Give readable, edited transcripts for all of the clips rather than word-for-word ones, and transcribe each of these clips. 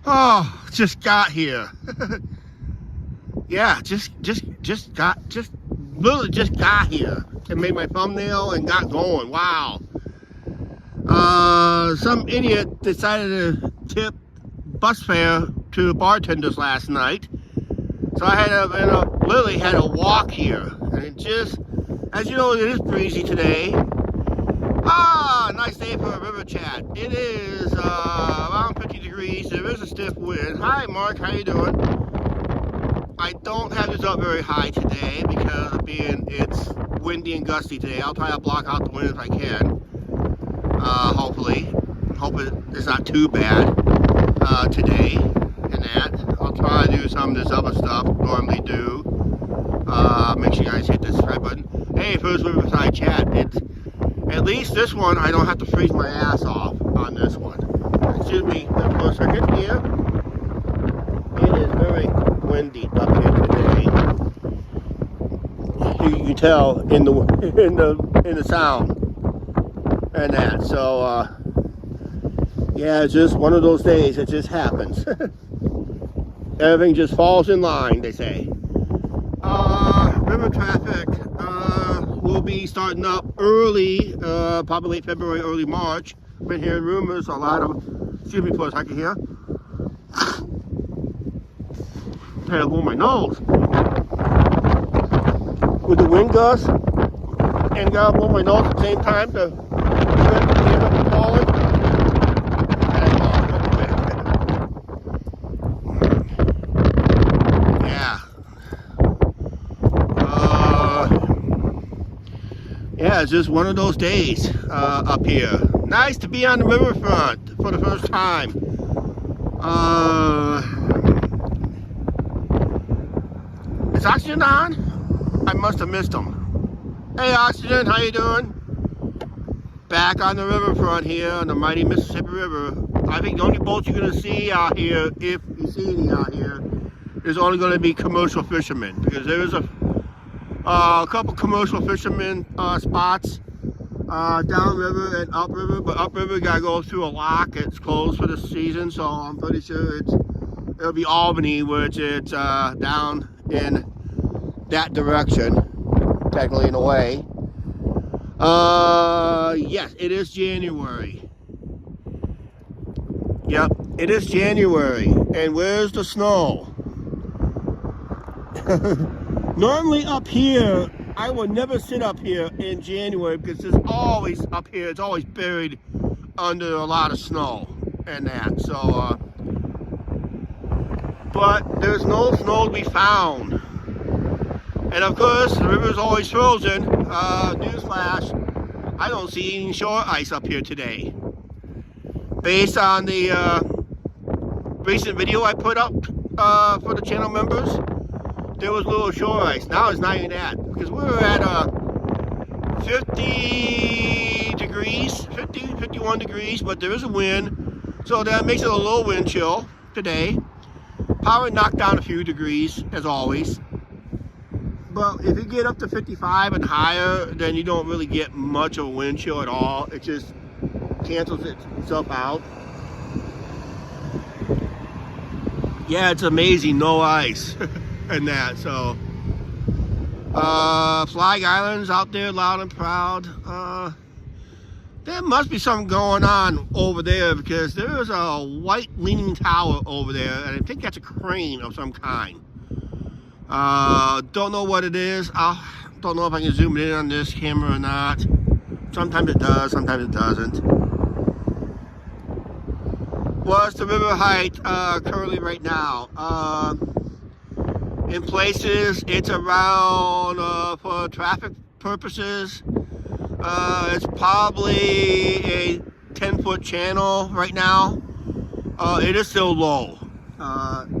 Oh, just got here. Yeah, literally just got here and made my thumbnail and got going. Wow. Some idiot decided to tip bus fare to the bartenders last night. So I had literally had to walk here. And it just, as you know, it is breezy today. Nice day for a river chat. It is around 50 degrees. There is a stiff wind. Hi, Mark. How you doing? I don't have this up very high today because of it's windy and gusty today. I'll try to block out the wind if I can. Hopefully. Hope it's not too bad today and that. I'll try to do some of this other stuff normally do. Make sure you guys hit the subscribe button. Hey, first Riverside chat. At least this one, I don't have to freeze my ass off on this one. Excuse me for a second here. It is very windy up here today. You can tell in the sound and that. So yeah, it's just one of those days. It just happens. Everything just falls in line, they say. River traffic will be starting up early, probably late February, early March. Been hearing rumors, a lot of, excuse me for a second here. Had to blow my nose. With the wind gusts, and gotta blow my nose at the same time to prevent the air from falling. Yeah, it's just one of those days up here. Nice to be on the riverfront for the first time. Is Oxygen on? I must have missed him. Hey Oxygen, how you doing? Back on the riverfront here on the mighty Mississippi River. I think the only boats you're going to see out here, if you see any out here, is only going to be commercial fishermen. Because there is a couple commercial fishermen spots downriver and upriver, but upriver gotta go through a lock. It's closed for the season, so I'm pretty sure it'll be Albany, which it's down in that direction, technically in a way. Yes, it is January. Yep, it is January, and where's the snow? Normally up here, I would never sit up here in January because there's always up here, it's always buried under a lot of snow and that. So, but there's no snow to be found. And of course, the river's always frozen. Newsflash, I don't see any shore ice up here today. Based on the recent video I put up for the channel members, there was a little shore ice. Now it's not even that, because we were at 50 degrees, 51 degrees, but there is a wind, so that makes it a little wind chill today. Power knocked down a few degrees, as always. But if you get up to 55 and higher, then you don't really get much of a wind chill at all. It just cancels itself out. Yeah, it's amazing, no ice. And that, so Flag Island's out there loud and proud. There must be something going on over there because there is a white leaning tower over there, and I think that's a crane of some kind. Don't know what it is. I don't know if I can zoom in on this camera or not. Sometimes it does, sometimes it doesn't. What's the river height currently right now? In places, it's around, for traffic purposes, it's probably a 10-foot channel right now. It is still low.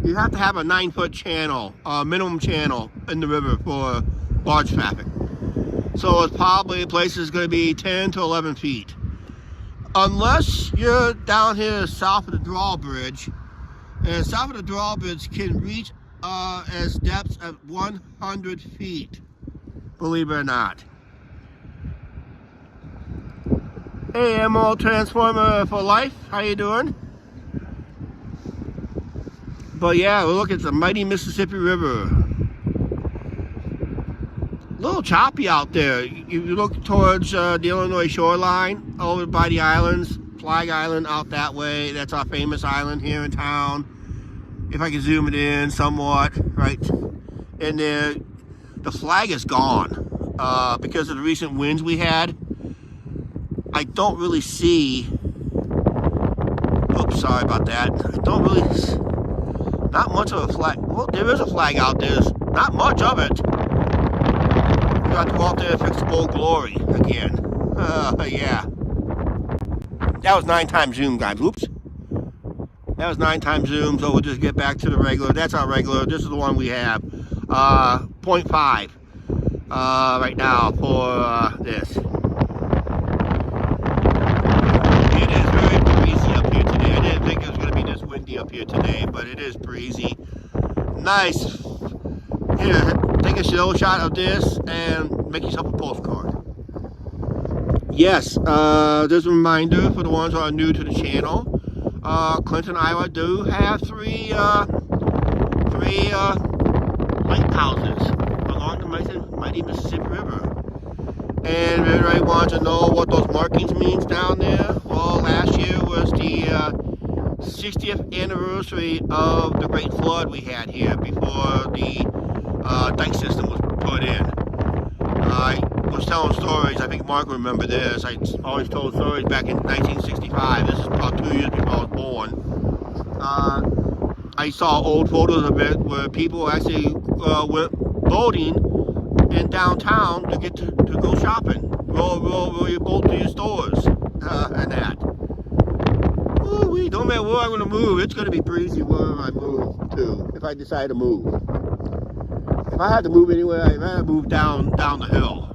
You have to have a 9-foot channel, minimum channel in the river for large traffic. So it's probably places going to be 10 to 11 feet. Unless you're down here south of the drawbridge, and south of the drawbridge can reach as depths of 100 feet, believe it or not. Hey, Emerald Transformer for Life, how you doing? But yeah, we're looking at the mighty Mississippi River. A little choppy out there. You look towards the Illinois shoreline, over by the islands, Flag Island out that way. That's our famous island here in town. If I can zoom it in somewhat, right? And there, the flag is gone because of the recent winds we had. I don't really see, oops, sorry about that. I don't really, not much of a flag. Well, there is a flag out there. There's not much of it. We got to go out there and fix Old Glory again. Yeah. That was 9 times zoom, guys. Oops. That was 9 times zoom, so we'll just get back to the regular. That's our regular. This is the one we have. 0.5 right now for this. It is very breezy up here today. I didn't think it was going to be this windy up here today, but it is breezy. Nice. Here, take a slow shot of this and make yourself a postcard. Yes, there's a reminder for the ones who are new to the channel. Clinton, Iowa do have three lighthouses along the mighty Mississippi River. And everybody wants to know what those markings means down there. Well, last year was the 60th anniversary of the great flood we had here before the dike system was put in. I was telling stories, I think Mark will remember this. I always told stories back in 1965. This is about 2 years before I was born. I saw old photos of it where people actually went boating in downtown to get to go shopping. Row your boat to your stores and that. Ooh, don't matter where I'm going to move, it's going to be breezy wherever I move to, if I decide to move. If I had to move anywhere, I'd rather move down the hill.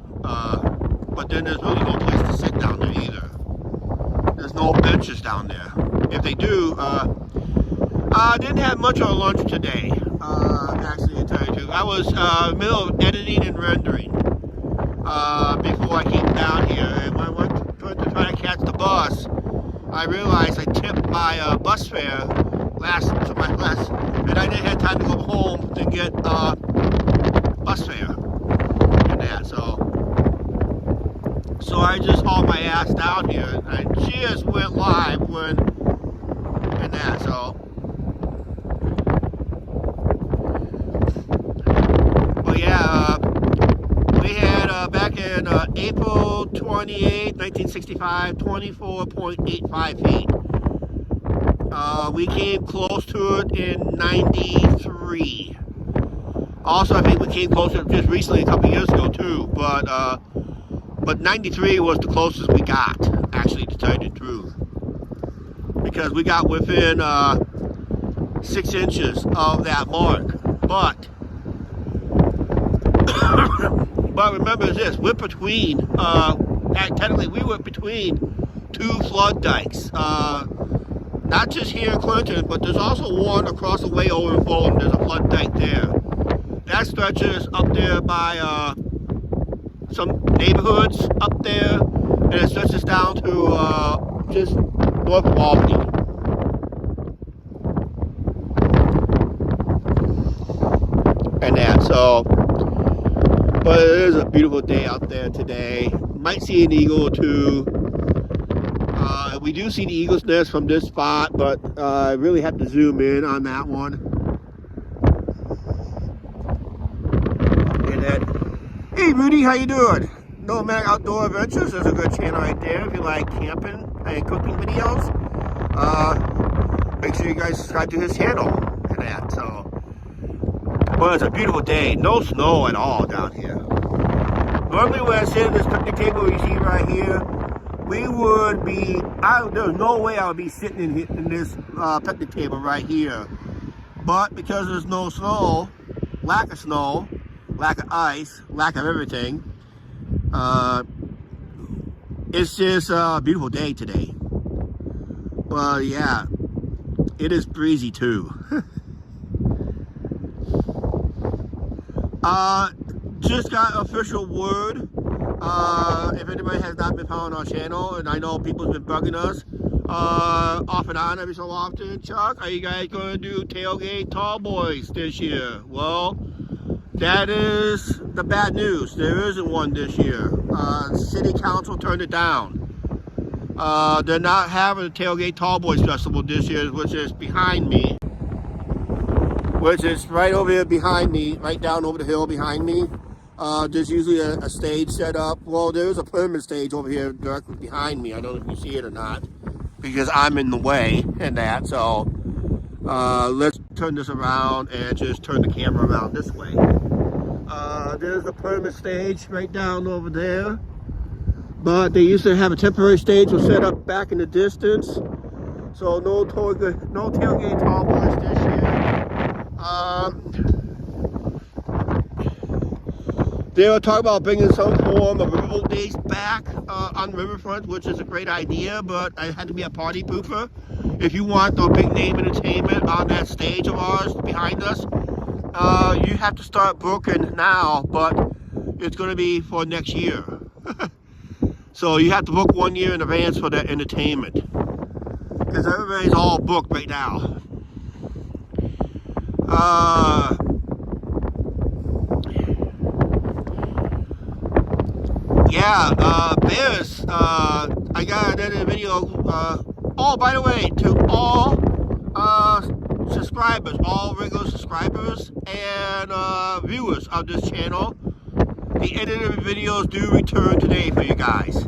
But then there's really no place to sit down there either. There's no benches down there. If they do, I didn't have much of a lunch today, actually, to tell you the truth. I was in the middle of editing and rendering before I came down here. And when I went to try to catch the bus, I realized I tipped my bus fare last, and I didn't have time to go home to get bus fare and that. So I just hauled my ass down here, and I just went live and that. So, but yeah, we had back in April 28, 1965, 24.85 feet. We came close to it in 93. Also, I think we came closer just recently, a couple years ago too, but 93 was the closest we got, actually, to tell you the truth. Because we got within 6 inches of that mark. But remember this, we're between, technically we were between 2 flood dikes. Not just here in Clinton, but there's also one across the way over in Fulton. There's a flood dike there. That stretches up there by some neighborhoods up there, and it stretches down to just north of Albany. And that, so, but it is a beautiful day out there today. Might see an eagle or two. We do see the eagle's nest from this spot, but I really have to zoom in on that one. And then, hey Rudy, how you doing? Nomadic Outdoor Adventures is a good channel right there if you like camping and cooking videos. Make sure you guys subscribe to his channel and that. So, well, it's a beautiful day. No snow at all down here. Normally when I sit at this picnic table you see right here, we would be, there's no way I would be sitting in this picnic table right here. But because there's no snow, lack of snow, lack of ice, lack of everything, it's just a beautiful day today. Well, yeah, it is breezy too. Just got official word. If anybody has not been following our channel, and I know people's been bugging us, off and on every so often. Chuck, are you guys going to do tailgate tall boys this year? Well, that is the bad news. There isn't one this year. City council turned it down. They're not having a tailgate tall boys festival this year, which is behind me. Which is right over here behind me, right down over the hill behind me. There's usually a stage set up. Well, there's a permanent stage over here directly behind me. I don't know if you see it or not, because I'm in the way and that. So let's turn this around and just turn the camera around this way. There's a permanent stage right down over there. But they used to have a temporary stage was set up back in the distance. So no tailgate tall boys this year. They were talking about bringing some form of Riverboat Days back on the riverfront, which is a great idea, but I had to be a party pooper. If you want the big name entertainment on that stage of ours behind us, you have to start booking now, but it's going to be for next year. So you have to book 1 year in advance for that entertainment, because everybody's all booked right now. Bears, I got another video. Oh, by the way, to all subscribers, all regular subscribers and viewers of this channel, the edited videos do return today for you guys.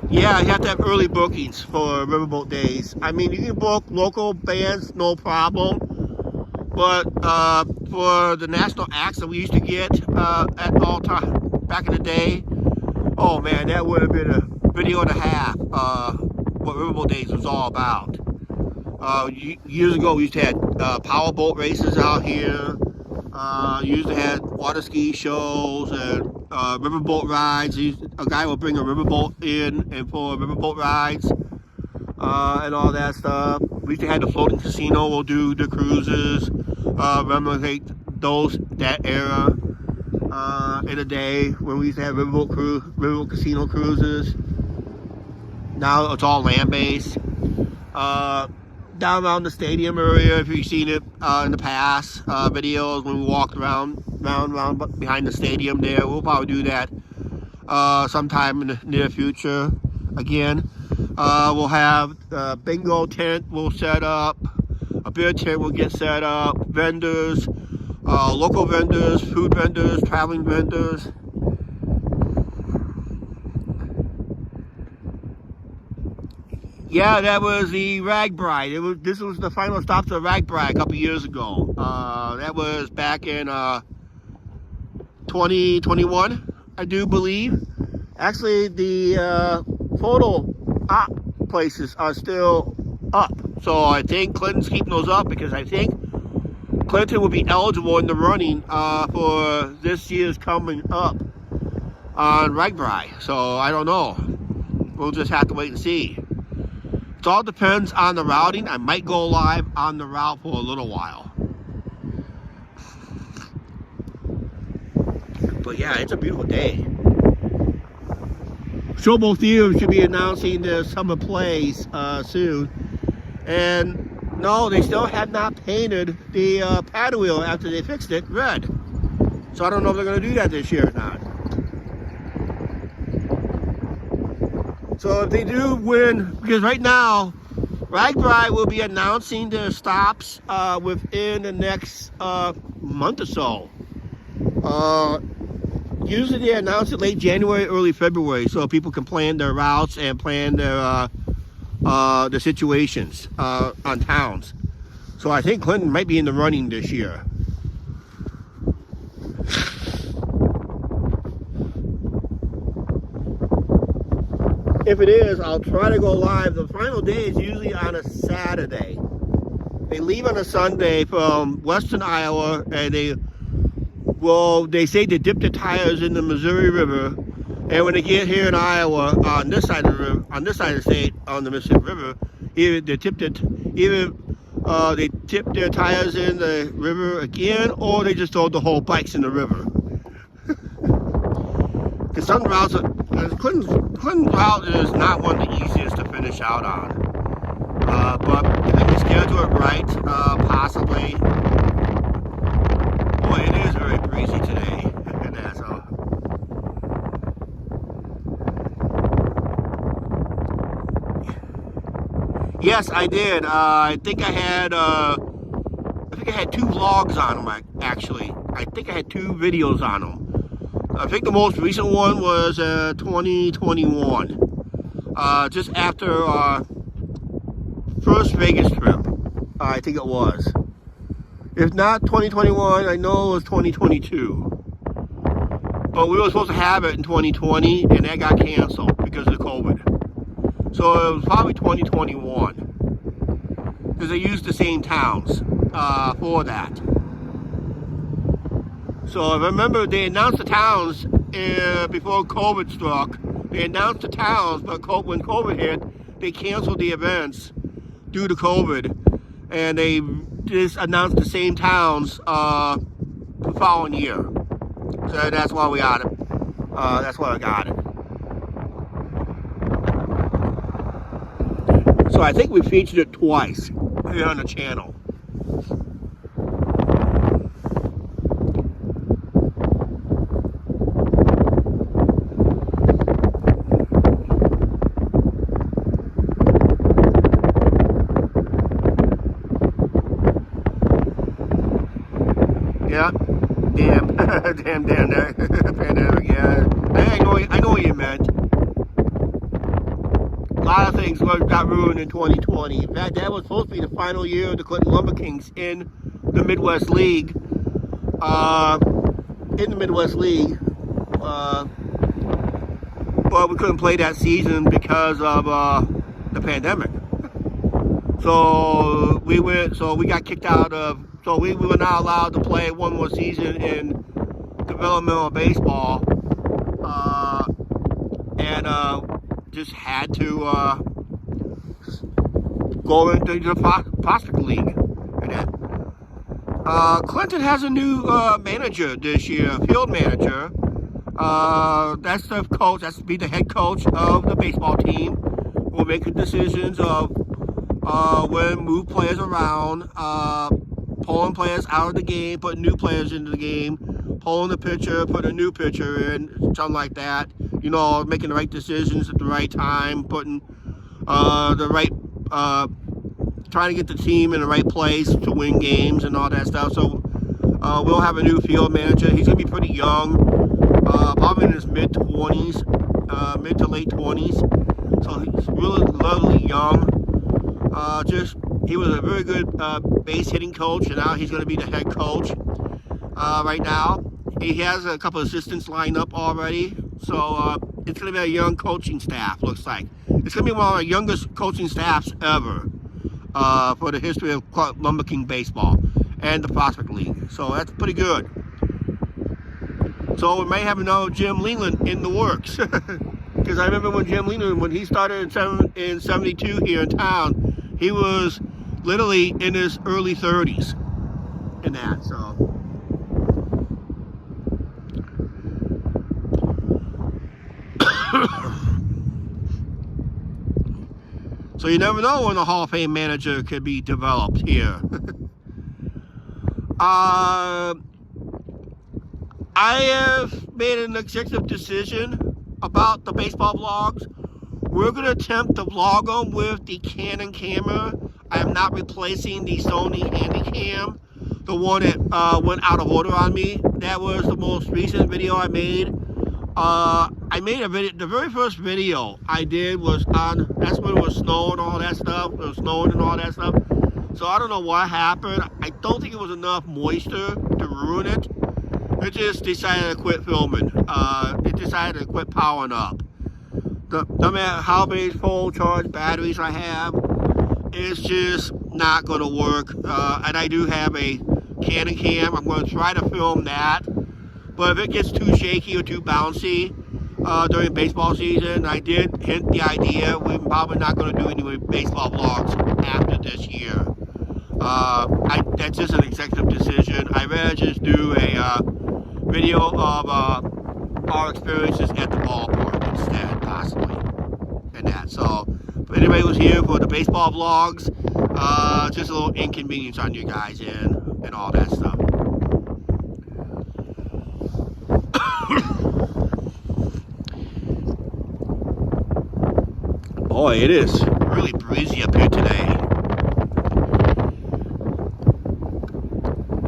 Yeah, you have to have early bookings for Riverboat Days. I mean, you can book local bands, no problem. But for the national acts that we used to get at all time back in the day, oh man, that would have been a video and a half. What Riverboat Days was all about. Years ago, we used to have powerboat races out here. Used to have water ski shows and riverboat rides. A guy will bring a riverboat in and for riverboat rides and all that stuff. We used to have the floating casino. We'll do the cruises. Remember that era in the day when we used to have riverboat casino cruises. Now it's all land-based. Down around the stadium area, if you've seen it in the past videos when we walked around behind the stadium there, we'll probably do that sometime in the near future again. We'll have a bingo tent we'll set up, a beer tent will get set up, vendors, local vendors, food vendors, traveling vendors. Yeah, that was the Ragbri. This was the final stop to the Ragbri a couple years ago. That was back in 2021, I do believe. Actually, the photo op places are still up. So I think Clinton's keeping those up because I think Clinton will be eligible in the running for this year's coming up on Ragbri. So I don't know. We'll just have to wait and see. It all depends on the routing. I might go live on the route for a little while. But yeah, it's a beautiful day. Showboat Theater should be announcing their summer plays soon. And no, they still have not painted the paddle wheel after they fixed it red. So I don't know if they're going to do that this year or not. So if they do win, because right now, Ragbri will be announcing their stops within the next month or so. Usually they announce it late January, early February, so people can plan their routes and plan their situations on towns. So I think Clinton might be in the running this year. If it is, I'll try to go live. The final day is usually on a Saturday. They leave on a Sunday from western Iowa, and they say they dip their tires in the Missouri River, and when they get here in Iowa, on this side of the river, on this side of the state, on the Mississippi River, either they tip their tires in the river again, or they just throw the whole bikes in the river. Because some routes Clinton route is not one of the easiest to finish out on. But if they can schedule it right, possibly. Boy, it is very breezy today. And that's all. Yes, I did. I think I had 2 vlogs on them, actually. I think I had 2 videos on them. I think the most recent one was 2021. Just after our first Vegas trip, I think it was. If not 2021, I know it was 2022. But we were supposed to have it in 2020, and that got canceled because of COVID. So it was probably 2021. Because they used the same towns for that. So I remember they announced the towns before COVID struck. They announced the towns, but when COVID hit, they canceled the events due to COVID. And they just announced the same towns the following year. So that's why we got it. That's why I got it. So I think we featured it twice here on the channel. Yeah, damn, pandemic. Yeah, I know what you meant. A lot of things got ruined in 2020. In fact, that was supposed to be the final year of the Clinton Lumber Kings in the Midwest League. But we couldn't play that season because of the pandemic. So we got kicked out of. So we were not allowed to play one more season in developmental baseball, and just had to go into the prospect league. And then, Clinton has a new manager this year, field manager. That's the coach. That's to be the head coach of the baseball team. Will make the decisions of when move players around. Pulling players out of the game, putting new players into the game, pulling the pitcher, putting a new pitcher in, something like that. You know, making the right decisions at the right time, putting the right, trying to get the team in the right place to win games and all that stuff. So we'll have a new field manager. He's gonna be pretty young, probably in his mid-20s, mid to late 20s. So he's really lovely young. He was a very good base hitting coach, and now he's going to be the head coach right now. He has a couple of assistants lined up already, so it's going to be a young coaching staff, looks like. It's going to be one of the youngest coaching staffs ever for the history of Lumber King baseball and the Prospect League. So that's pretty good. So we may have another Jim Leland in the works. Because I remember when Jim Leland, when he started in 72 here in town, he was literally in his early 30s in that, so. So you never know when a Hall of Fame manager could be developed here. I have made an executive decision about the baseball vlogs. We're going to attempt to vlog them with the Canon camera. I am not replacing the Sony Handycam, the one that went out of order on me. That was the most recent video I made. I made a video. The very first video I did was on, that's when it was snowing and all that stuff. It was snowing and all that stuff. So I don't know what happened. I don't think it was enough moisture to ruin it. It just decided to quit filming. It decided to quit powering up. No matter how many full charge batteries I have, it's just not going to work. And I do have a Canon cam. I'm going to try to film that. But if it gets too shaky or too bouncy during baseball season, I did hint the idea we're probably not going to do any baseball vlogs after this year. That's just an executive decision. I'd rather just do a video of our experiences at the ballpark instead, possibly. And that. So, if anybody was here for the baseball vlogs, just a little inconvenience on you guys and all that stuff. Boy, it is really breezy up here today.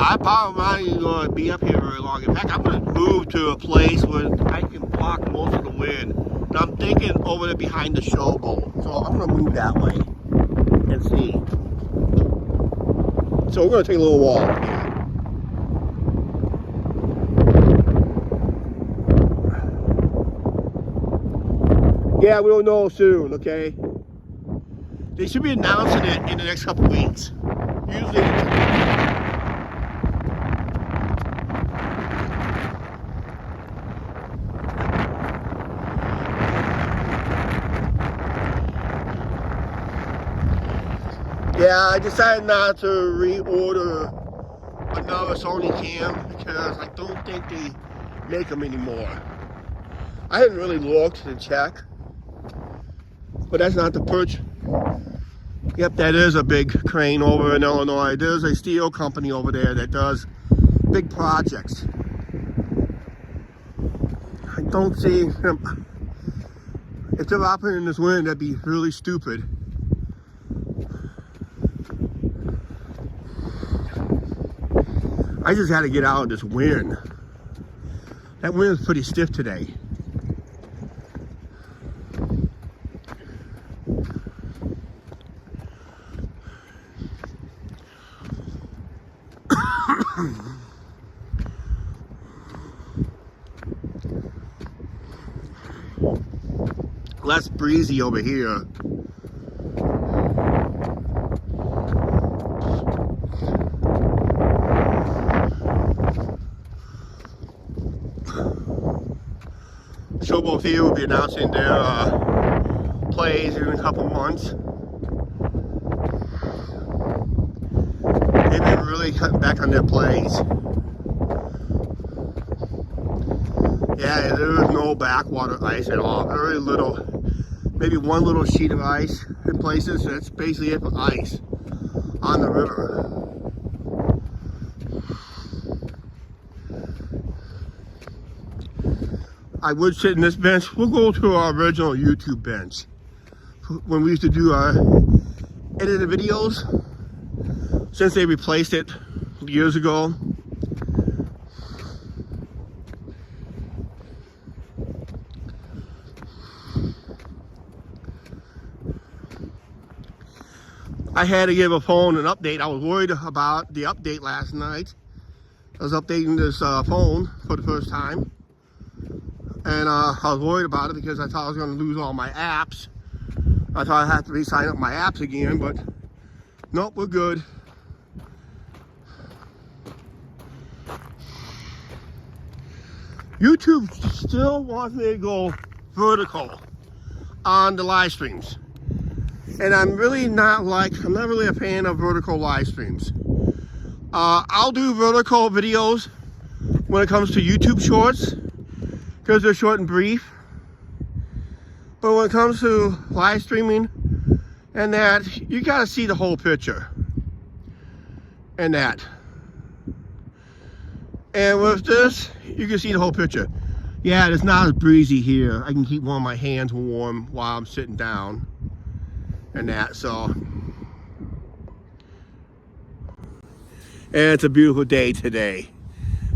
I probably not even going to be up here very long. In fact, I'm going to move to a place where I can block most of the wind. And I'm thinking over there behind the showboat. So I'm going to move that way and see. So we're going to take a little walk here. Yeah, we'll know soon, okay? They should be announcing it in the next couple weeks. Usually. Yeah, I decided not to reorder another Sony cam because I don't think they make them anymore. I hadn't really looked to check, but that's not the perch. Yep, that is a big crane over in Illinois. There's a steel company over there that does big projects. I don't see them. If they're operating in this wind, that'd be really stupid. I just had to get out of this wind. That wind is pretty stiff today. Less breezy over here. Showboat Theater will be announcing their plays in a couple months. They've been really cutting back on their plays. Yeah, there is no backwater ice at all. Very little, maybe one little sheet of ice in places. That's basically it for ice on the river. I would sit in this bench. We'll go to our original YouTube bench when we used to do our edited videos. Since they replaced it years ago. I had to give a phone an update. I was worried about the update last night. I was updating this phone for the first time. And I was worried about it because I thought I was going to lose all my apps. I thought I'd have to re-sign up my apps again, but nope, we're good. YouTube still wants me to go vertical on the live streams. And I'm not really a fan of vertical live streams. I'll do vertical videos when it comes to YouTube shorts because they're short and brief. But when it comes to live streaming and that, you gotta see the whole picture. And that. And with this, you can see the whole picture. Yeah, it's not as breezy here. I can keep one of my hands warm while I'm sitting down. And that, so. And it's a beautiful day today.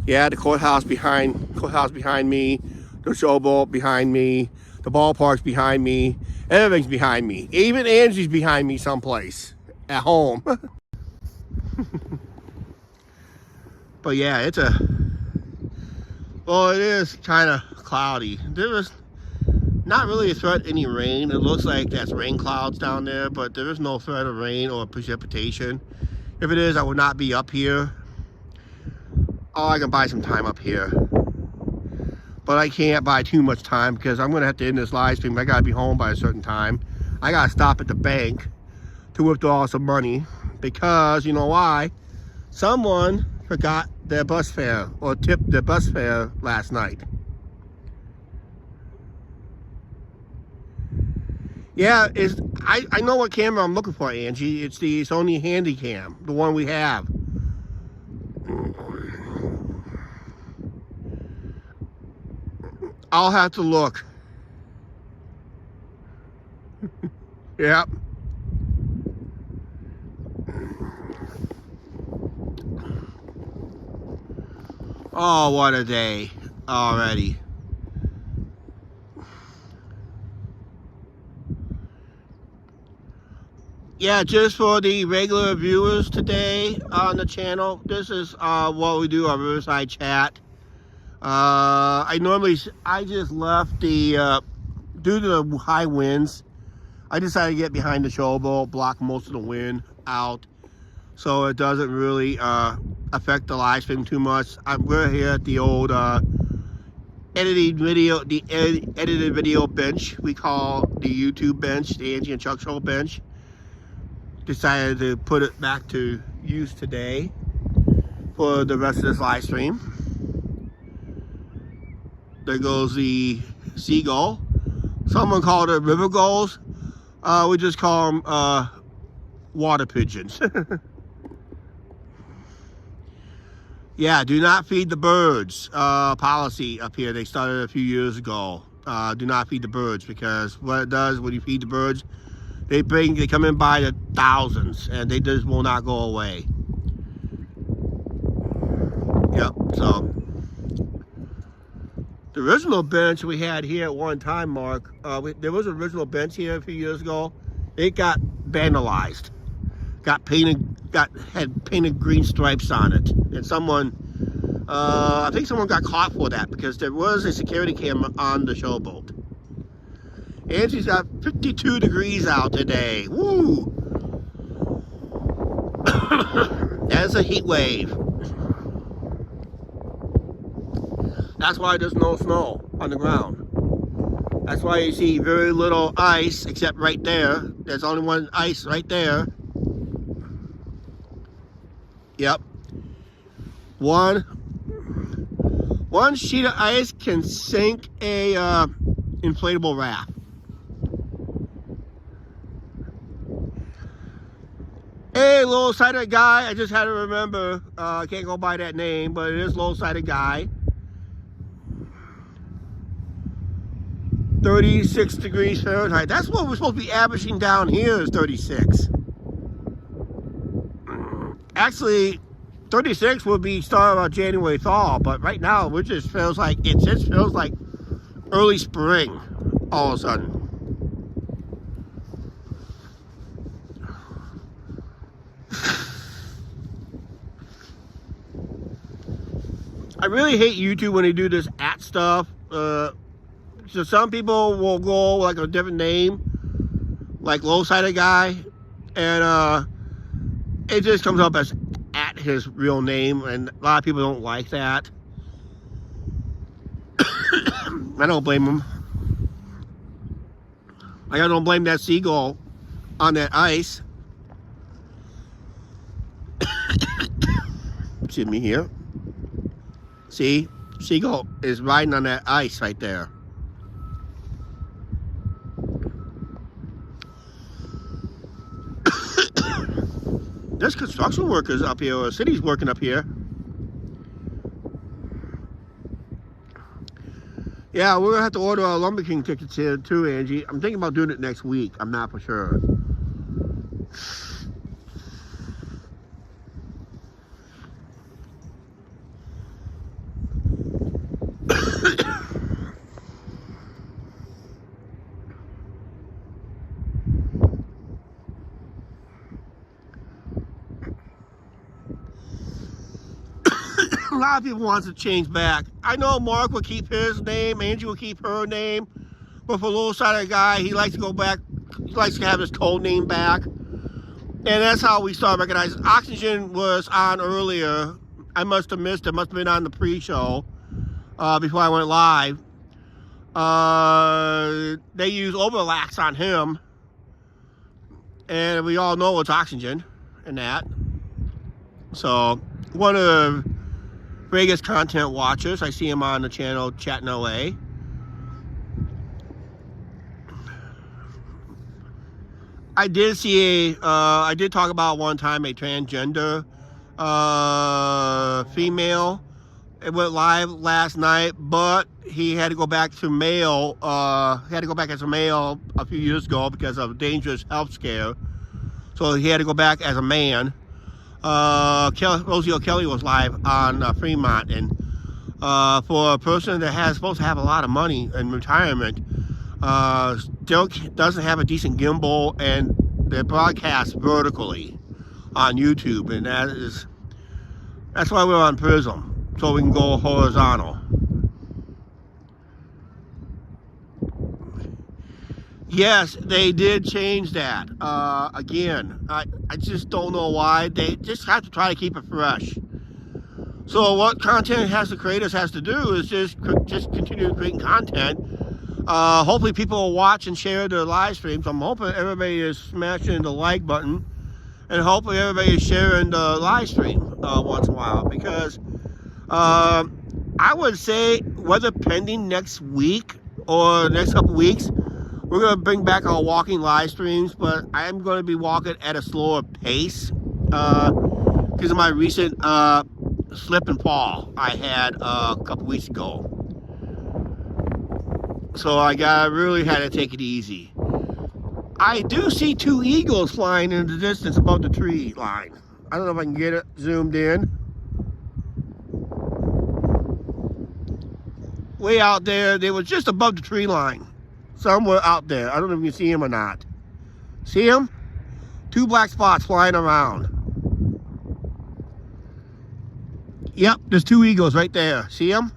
Yeah, the courthouse behind me, the showboat behind me, the ballpark's behind me, everything's behind me. Even Angie's behind me someplace at home. But yeah, it is kind of cloudy. There is not really a threat of any rain. It looks like that's rain clouds down there, but there is no threat of rain or precipitation. If it is, I would not be up here. Oh, I can buy some time up here. But I can't buy too much time because I'm going to have to end this live stream. I got to be home by a certain time. I got to stop at the bank to withdraw some money because, you know why? Someone forgot their bus fare or tipped their bus fare last night. Yeah, I know what camera I'm looking for, Angie. It's the Sony Handycam, the one we have. I'll have to look. Yep. Oh, what a day already. Yeah, just for the regular viewers today on the channel, this is what we do on Riverside Chat. I just left the, due to the high winds, I decided to get behind the showboat, block most of the wind out, so it doesn't really affect the live stream too much. We're here at the old edited video bench. We call the YouTube bench, the Angie and Chuck Show bench. Decided to put it back to use today for the rest of this live stream. There goes the seagull. Someone called it river gulls. We just call them water pigeons. Yeah, do not feed the birds policy up here. They started a few years ago. Do not feed the birds, because what it does when you feed the birds, they come in by the thousands, and they just will not go away. Yep, so the original bench we had here at one time, Mark, there was an original bench here a few years ago. It got vandalized, had painted green stripes on it, and someone, I think someone got caught for that, because there was a security camera on the showboat. Angie's got 52 degrees out today. Woo! That's a heat wave. That's why there's no snow on the ground. That's why you see very little ice, except right there. There's only one ice right there. Yep. One sheet of ice can sink a inflatable raft. Hey, low-sided guy. I just had to remember. I can't go by that name, but it is low-sided guy. 36 degrees Fahrenheit. That's what we're supposed to be averaging down here, is 36. Actually, 36 would be starting about January thaw, but right now it just feels like early spring all of a sudden. I really hate YouTube when they do this at stuff. So some people will go like a different name, like low-sided guy, and it just comes up as at his real name, and a lot of people don't like that. I don't blame them. I don't blame that seagull on that ice. Excuse me here. See, seagull is riding on that ice right there. There's construction workers up here, or city's working up here. Yeah, we're gonna have to order our Lumber King tickets here too, Angie. I'm thinking about doing it next week. I'm not for sure. A lot of people want to change back. I know Mark will keep his name, Angie will keep her name, but for a low-sided guy, he likes to go back, he likes to have his code name back. And that's how we started recognizing. Oxygen was on earlier. I must have missed it. Must have been on the pre-show before I went live. They use overlaps on him. And we all know it's Oxygen and that. So, one of Vegas content watchers. I see him on the channel chatting away. I did see I did talk about one time a transgender female. It went live last night, but he had to go back to male. He had to go back as a male a few years ago because of a dangerous health scare. So he had to go back as a man. Rosie O'Kelly was live on Fremont, and for a person that has supposed to have a lot of money in retirement, still doesn't have a decent gimbal, and they broadcast vertically on YouTube, and that's why we're on Prism, so we can go horizontal. Yes, they did change that. Again, I just don't know why. They just have to try to keep it fresh. So what content the creators has to do is just continue creating content. Hopefully people will watch and share their live streams. I'm hoping everybody is smashing the like button, and hopefully everybody is sharing the live stream once in a while, because I would say, whether pending next week or next couple weeks, we're going to bring back our walking live streams, but I am going to be walking at a slower pace because of my recent slip and fall I had a couple weeks ago. So I really had to take it easy. I do see 2 eagles flying in the distance above the tree line. I don't know if I can get it zoomed in. Way out there, they were just above the tree line. Somewhere out there. I don't know if you can see him or not. See him? 2 black spots flying around. Yep, there's 2 eagles right there. See them?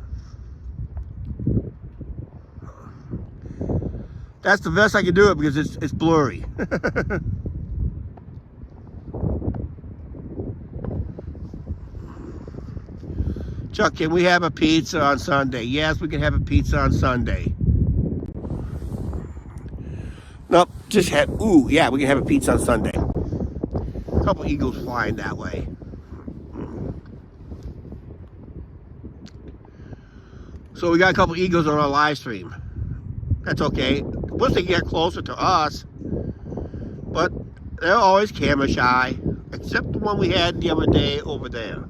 That's the best I can do it because it's blurry. Chuck, can we have a pizza on Sunday? Yes, we can have a pizza on Sunday. Nope, just had, ooh, yeah, we can have a pizza on Sunday. A couple eagles flying that way. So we got a couple eagles on our live stream. That's okay. Once they get closer to us, but they're always camera shy, except the one we had the other day over there.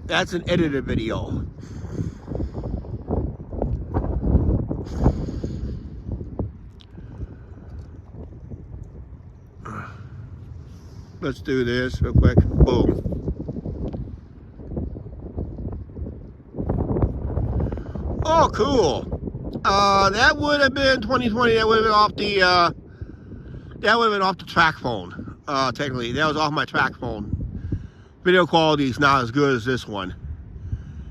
That's an edited video. Let's do this real quick. Boom. Oh, cool. That would have been 2020. That would have been off the track phone. Technically, that was off my track phone. Video quality is not as good as this one.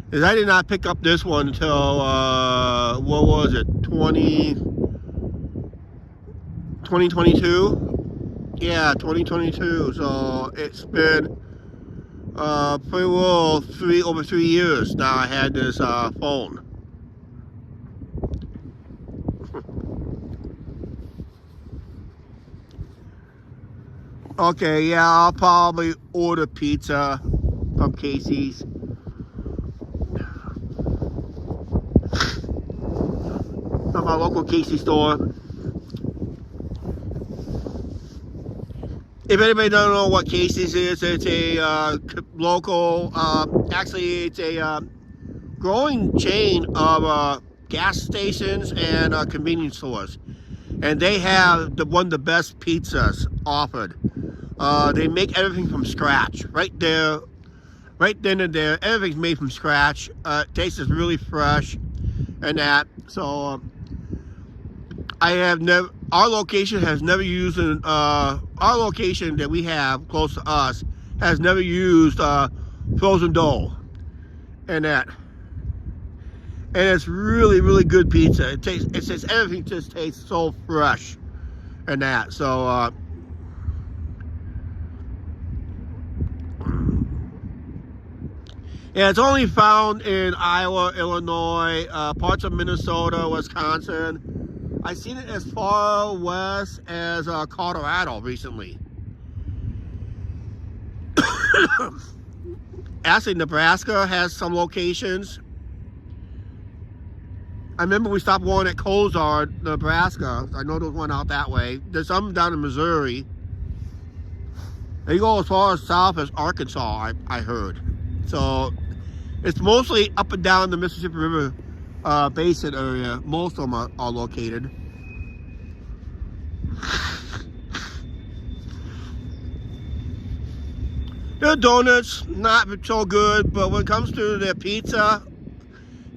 Because I did not pick up this one until what was it? 2022. Yeah, 2022. So it's been pretty well over 3 years now I had this phone. Okay, yeah, I'll probably order pizza from Casey's. From our local Casey store. If anybody doesn't know what Casey's is, it's a local, actually it's a growing chain of gas stations and convenience stores. And they have one of the best pizzas offered. They make everything from scratch. Right there, right then and there, everything's made from scratch. It tastes really fresh and that. So our location has never used our location that we have close to us has never used frozen dough and that. And it's really, really good pizza. Everything just tastes so fresh and that. So yeah, it's only found in Iowa, Illinois, parts of Minnesota, Wisconsin. I've seen it as far west as Colorado recently. Actually, Nebraska has some locations. I remember we stopped one at Cozart, Nebraska. I know there's one out that way. There's some down in Missouri. They go as far as south as Arkansas, I heard. So it's mostly up and down the Mississippi River basin area. Most of them are located. Their donuts, not so good, but when it comes to their pizza,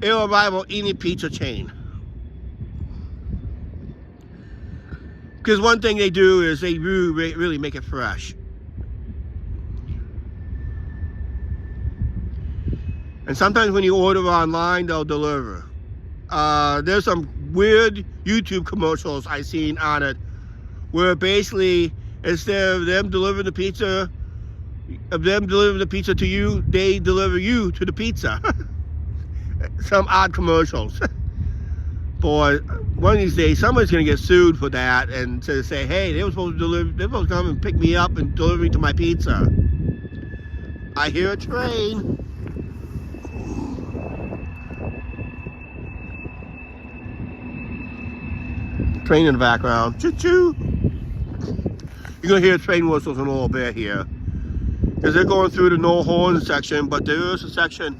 it'll rival any pizza chain. Because one thing they do is they really make it fresh. And sometimes when you order online, they'll deliver. There's some weird YouTube commercials I've seen on it, where basically instead of them delivering the pizza to you, they deliver you to the pizza. Some odd commercials. Boy, one of these days somebody's gonna get sued for that, and to say, hey, they were supposed to come and pick me up and deliver me to my pizza. I hear a train. Train in the background. Choo-choo. You're gonna hear train whistles in a little bit here, because they're going through the no horn section, but there is a section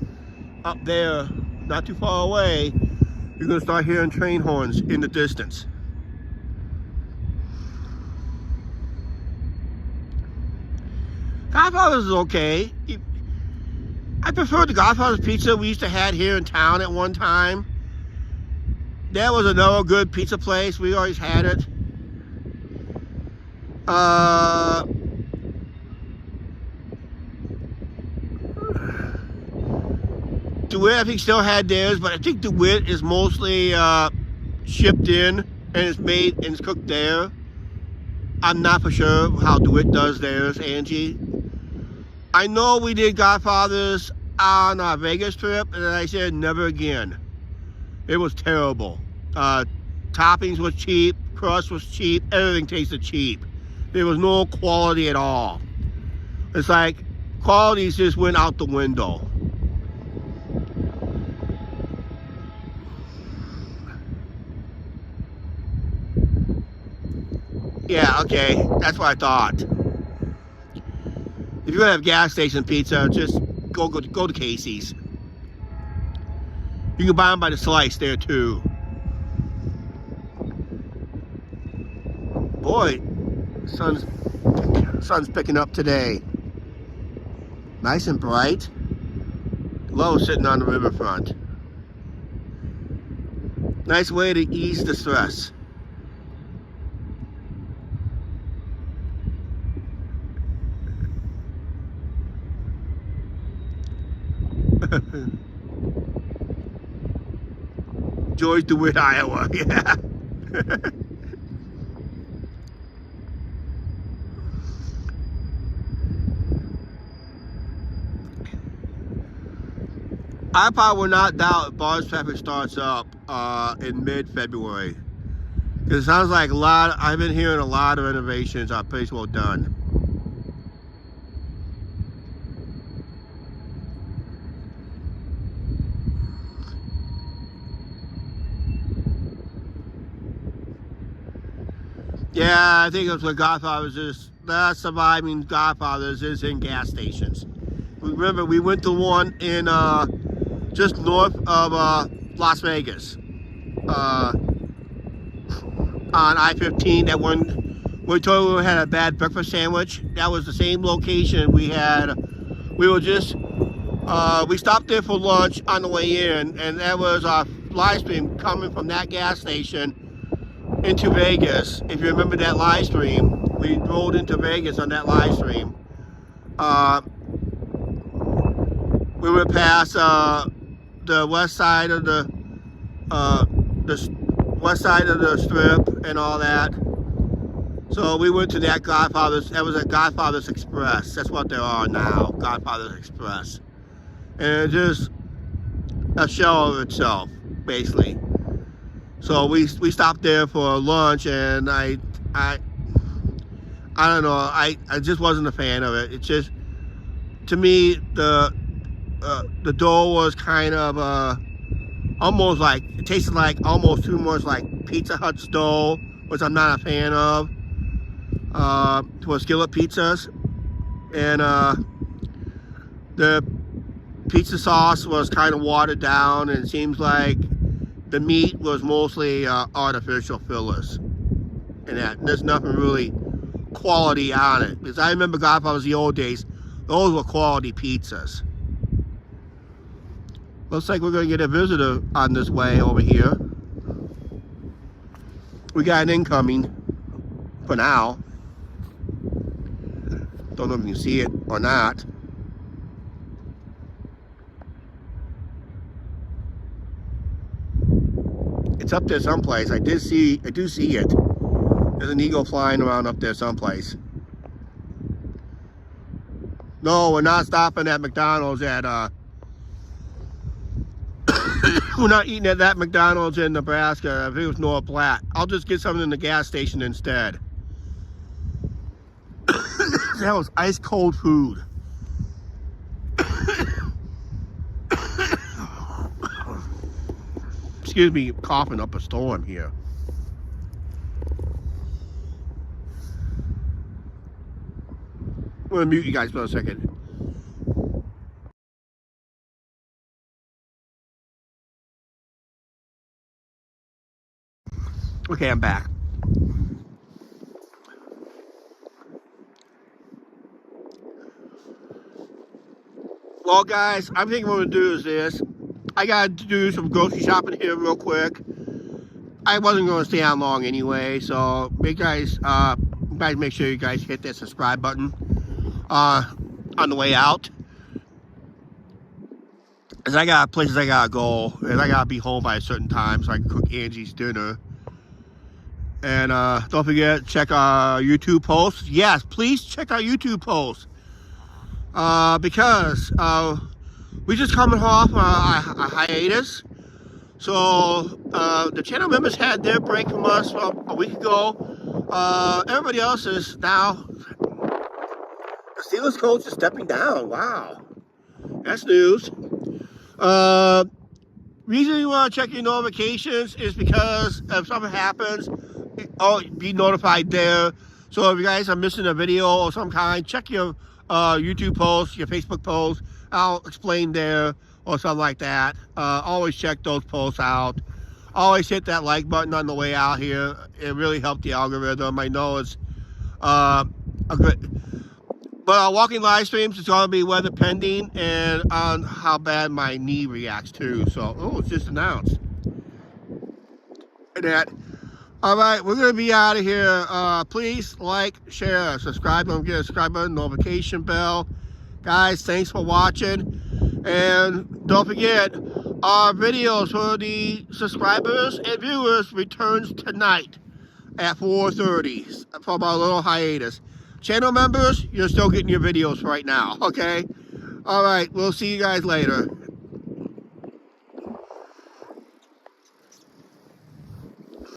up there not too far away. You're gonna start hearing train horns in the distance. Godfather's is okay. I prefer the Godfather's pizza we used to have here in town at one time. That was another good pizza place. We always had it. DeWitt, I think, still had theirs, but I think DeWitt is mostly shipped in and it's made and it's cooked there. I'm not for sure how DeWitt does theirs, Angie. I know we did Godfather's on our Vegas trip, and I said never again. It was terrible. Toppings was cheap, crust was cheap, everything tasted cheap. There was no quality at all. It's like quality just went out the window. Yeah, okay, that's what I thought. If you're gonna have gas station pizza, just go to Casey's. You can buy them by the slice there too. Boy, sun's picking up today. Nice and bright. Low sitting on the riverfront. Nice way to ease the stress. George DeWitt, Iowa, yeah. I probably would not doubt if barge traffic starts up in mid-February. Because it sounds like I've been hearing a lot of renovations are pretty well done. Yeah, I think it's what Godfather's is. The surviving Godfather's is in gas stations. Remember, we went to one in just north of Las Vegas on I-15. That one, we told we had a bad breakfast sandwich. That was the same location we had. We were just, we stopped there for lunch on the way in, and that was our live stream coming from that gas station into Vegas. If you remember that live stream, we rolled into Vegas on that live stream. We went past the west side of the west side of the strip and all that. So we went to that Godfather's. That was at Godfather's Express. That's what they are now, Godfather's Express. And just a shell of itself, basically. So we stopped there for lunch, and I don't know. I just wasn't a fan of it. It's just, to me, the dough was kind of almost like, it tasted like almost too much like Pizza Hut style, which I'm not a fan of. For skillet pizzas. And the pizza sauce was kind of watered down, and it seems like the meat was mostly artificial fillers. And that there's nothing really quality on it. Because I remember Godfather's the old days, those were quality pizzas. Looks like we're going to get a visitor on this way over here. We got an incoming for now. Don't know if you can see it or not. It's up there someplace. I do see it. There's an eagle flying around up there someplace. No, we're not stopping at McDonald's at we're not eating at that McDonald's in Nebraska. I think it was North Platte. I'll just get something in the gas station instead. That was ice cold food. Excuse me, coughing up a storm here. I'm gonna mute you guys for a second. Okay, I'm back. Well, guys, I'm thinking what I'm gonna do is this. I gotta do some grocery shopping here real quick. I wasn't gonna stay on long anyway, so you guys make sure you guys hit that subscribe button on the way out. As I got places I gotta go, and I gotta be home by a certain time so I can cook Angie's dinner. And don't forget, check our YouTube posts. Yes, please check our YouTube posts. Because we just coming off a hiatus. So the channel members had their break from us a week ago. Everybody else is now, the Steelers coach is stepping down. Wow, that's news. Reason you want to check your notifications is because if something happens, be notified there. So if you guys are missing a video of some kind, check your YouTube posts, your Facebook posts. I'll explain there or something like that. Always check those posts out. Always hit that like button on the way out here. It really helped the algorithm. I know it's a good. But walking live streams is going to be weather pending and on how bad my knee reacts too. So, it's just announced. And that. All right, we're going to be out of here. Please like, share, subscribe. Don't forget to subscribe button, notification bell. Guys, thanks for watching. And don't forget, our videos for the subscribers and viewers returns tonight at 4:30 from our little hiatus. Channel members, you're still getting your videos right now, okay? All right, we'll see you guys later.